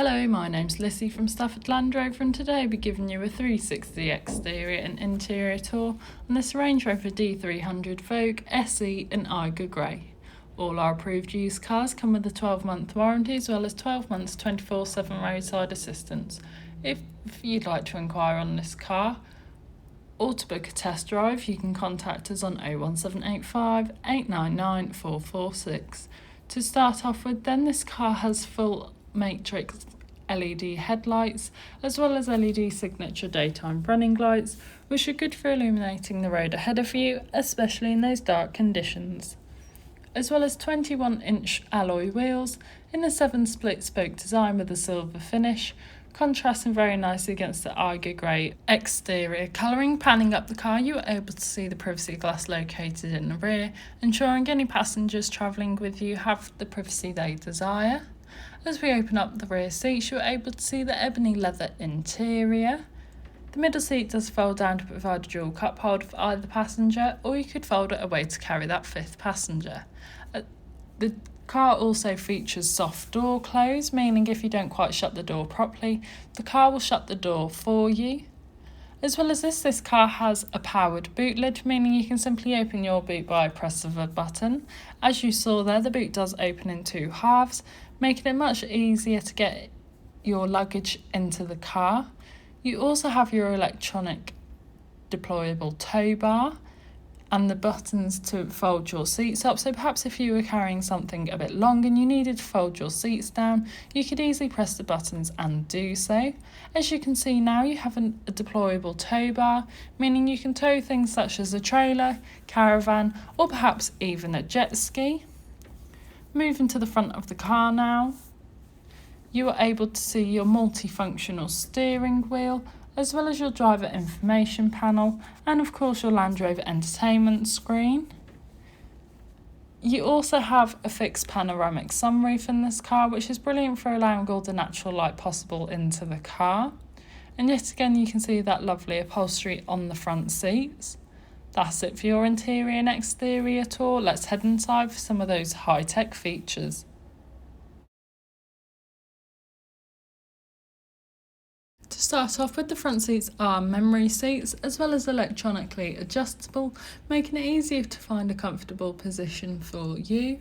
Hello, my name's Lissy from Stafford Land Rover, and today I'll be giving you a 360 exterior and interior tour on this Range Rover D300 Vogue, SE and Eiger Grey. All our approved used cars come with a 12-month warranty as well as 12 months 24/7 roadside assistance. If you'd like to inquire on this car or to book a test drive, you can contact us on 01785 899 446. To start off with then, this car has full matrix LED headlights as well as LED signature daytime running lights, which are good for illuminating the road ahead of you, especially in those dark conditions. As well as 21-inch alloy wheels in a 7 split spoke design with a silver finish, contrasting very nicely against the Eiger Grey exterior colouring. Panning up the car, you are able to see the privacy glass located in the rear, ensuring any passengers travelling with you have the privacy they desire. As we open up the rear seats, you're able to see the Ebony Leather Interior. The middle seat does fold down to provide a dual cup holder for either passenger, or you could fold it away to carry that fifth passenger. The car also features soft door close, meaning if you don't quite shut the door properly, the car will shut the door for you. As well as this car has a powered boot lid, meaning you can simply open your boot by a press of a button. As you saw there, the boot does open in two halves, making it much easier to get your luggage into the car. You also have your electronic deployable tow bar and the buttons to fold your seats up, so perhaps if you were carrying something a bit long and you needed to fold your seats down, you could easily press the buttons and do so. As you can see now, you have a deployable tow bar, meaning you can tow things such as a trailer, caravan, or perhaps even a jet ski. Moving to the front of the car now, you are able to see your multifunctional steering wheel, as well as your driver information panel, and of course your Land Rover entertainment screen. You also have a fixed panoramic sunroof in this car, which is brilliant for allowing all the natural light possible into the car. And yet again, you can see that lovely upholstery on the front seats. That's it for your interior and exterior tour. Let's head inside for some of those high-tech features. To start off with, the front seats are memory seats as well as electronically adjustable, making it easier to find a comfortable position for you.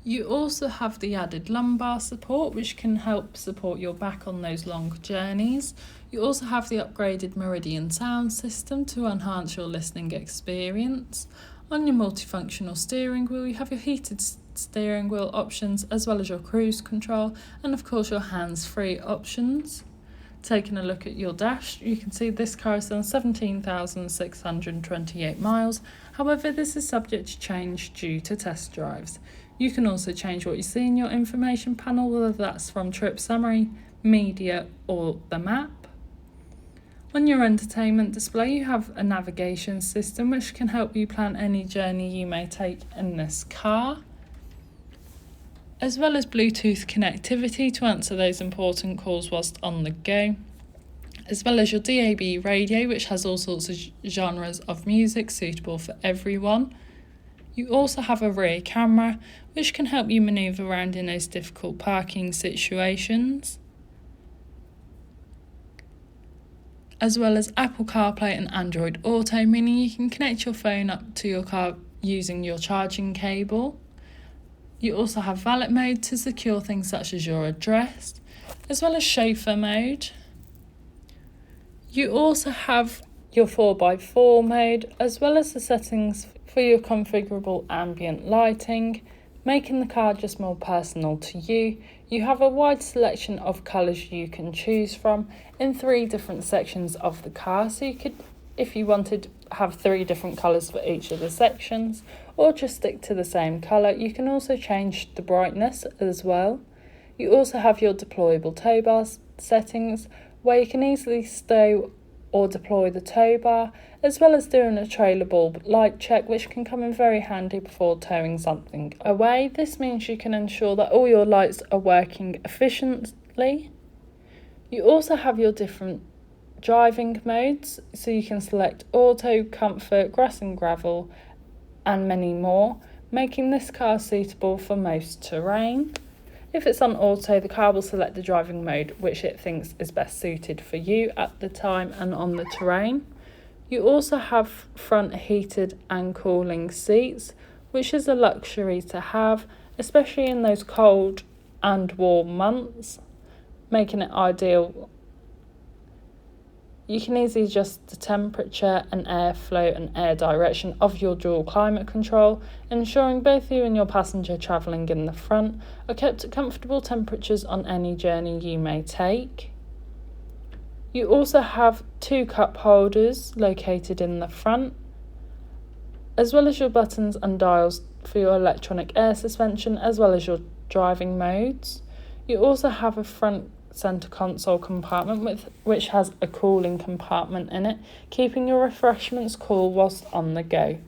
You also have the added lumbar support, which can help support your back on those long journeys. You also have the upgraded Meridian sound system to enhance your listening experience. On your multifunctional steering wheel, you have your heated steering wheel options as well as your cruise control, and of course your hands-free options. Taking a look at your dash, you can see this car has done 17,628 miles. However, this is subject to change due to test drives. You can also change what you see in your information panel, whether that's from trip summary, media, or the map. On your entertainment display, you have a navigation system which can help you plan any journey you may take in this car, as well as Bluetooth connectivity to answer those important calls whilst on the go, as well as your DAB radio, which has all sorts of genres of music suitable for everyone. You also have a rear camera, which can help you manoeuvre around in those difficult parking situations, as well as Apple CarPlay and Android Auto, meaning you can connect your phone up to your car using your charging cable. You also have valet mode to secure things such as your address, as well as chauffeur mode. You also have your 4x4 mode, as well as the settings for your configurable ambient lighting, making the car just more personal to you. You have a wide selection of colours you can choose from in 3 different sections of the car, so you could, if you wanted, have 3 different colours for each of the sections, or just stick to the same colour. You can also change the brightness as well. You also have your deployable tow bar settings, where you can easily stow or deploy the tow bar, as well as doing a trailer bulb light check, which can come in very handy before towing something away. This means you can ensure that all your lights are working efficiently. You also have your different driving modes, so you can select auto, comfort, grass and gravel, and many more, making this car suitable for most terrain. If it's on auto, the car will select the driving mode which it thinks is best suited for you at the time and on the terrain. You also have front heated and cooling seats, which is a luxury to have, especially in those cold and warm months, making it ideal. You can easily adjust the temperature and airflow and air direction of your dual climate control, ensuring both you and your passenger travelling in the front are kept at comfortable temperatures on any journey you may take. You also have 2 cup holders located in the front, as well as your buttons and dials for your electronic air suspension, as well as your driving modes. You also have a front centre console compartment which has a cooling compartment in it, keeping your refreshments cool whilst on the go.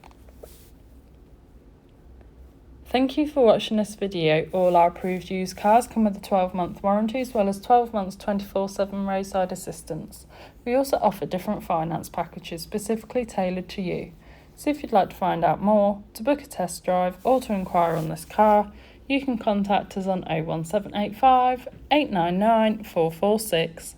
Thank you for watching this video. All our approved used cars come with a 12-month warranty as well as 12 months 24/7 roadside assistance. We also offer different finance packages specifically tailored to you. So if you'd like to find out more, to book a test drive or to inquire on this car, you can contact us on 01785 899 446.